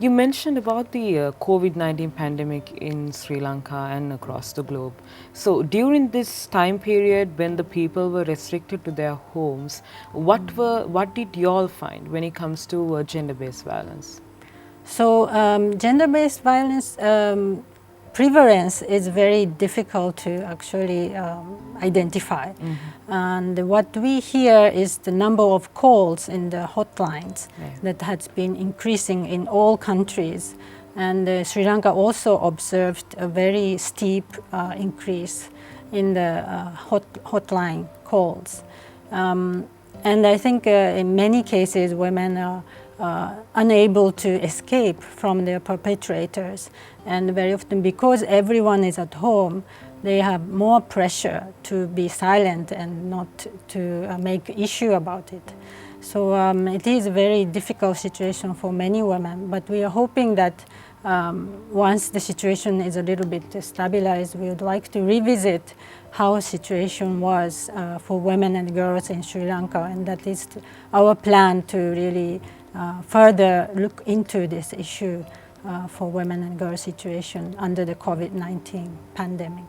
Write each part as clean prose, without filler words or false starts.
You mentioned about the COVID-19 pandemic in Sri Lanka and across the globe. So during this time period when the people were restricted to their homes, what did you all find when it comes to gender-based violence? So gender-based violence prevalence is very difficult to actually identify. And what we hear is the number of calls in the hotlines that has been increasing in all countries. And Sri Lanka also observed a very steep increase in the hotline calls. And I think in many cases women are unable to escape from their perpetrators, and very often because everyone is at home they have more pressure to be silent and not to make issue about it. So it is a very difficult situation for many women, but we are hoping that once the situation is a little bit stabilized, we would like to revisit how the situation was for women and girls in Sri Lanka, and that is our plan to really further look into this issue for women and girls situation under the COVID-19 pandemic.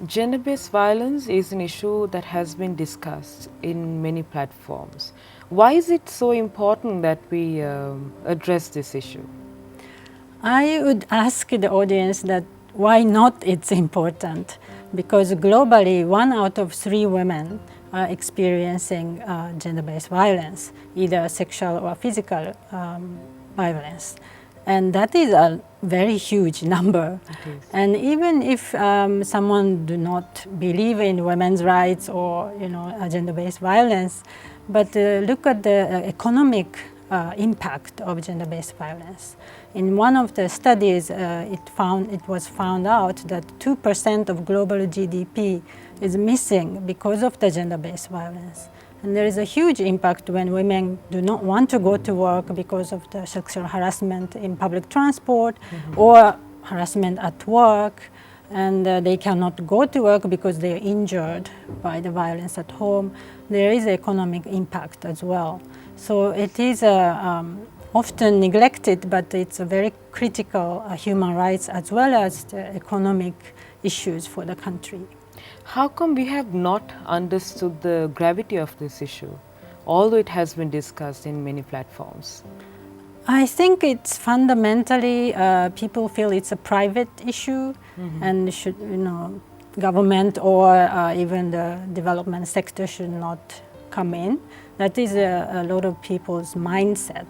Gender-based violence is an issue that has been discussed in many platforms. Why is it so important that we address this issue? I would ask the audience that why not it's important, because globally 1 out of 3 women are experiencing gender-based violence, either sexual or physical violence. And that is a very huge number. And even if someone do not believe in women's rights or gender-based violence, but look at the economic impact of gender-based violence. In one of the studies, it was found out that 2% of global GDP is missing because of the gender-based violence. And there is a huge impact when women do not want to go to work because of the sexual harassment in public transport or harassment at work, and they cannot go to work because they are injured by the violence at home. There is economic impact as well. So it is often neglected, but it's a very critical human rights as well as the economic issues for the country. How come we have not understood the gravity of this issue, although it has been discussed in many platforms? I think it's fundamentally people feel it's a private issue and should, government or even the development sector should not come in. That is a lot of people's mindset.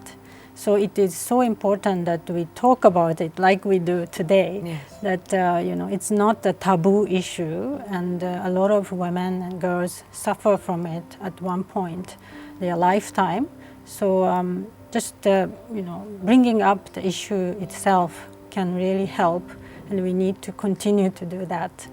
So it is so important that we talk about it like we do today, that it's not a taboo issue, and a lot of women and girls suffer from it at one point their lifetime. So just bringing up the issue itself can really help, and we need to continue to do that.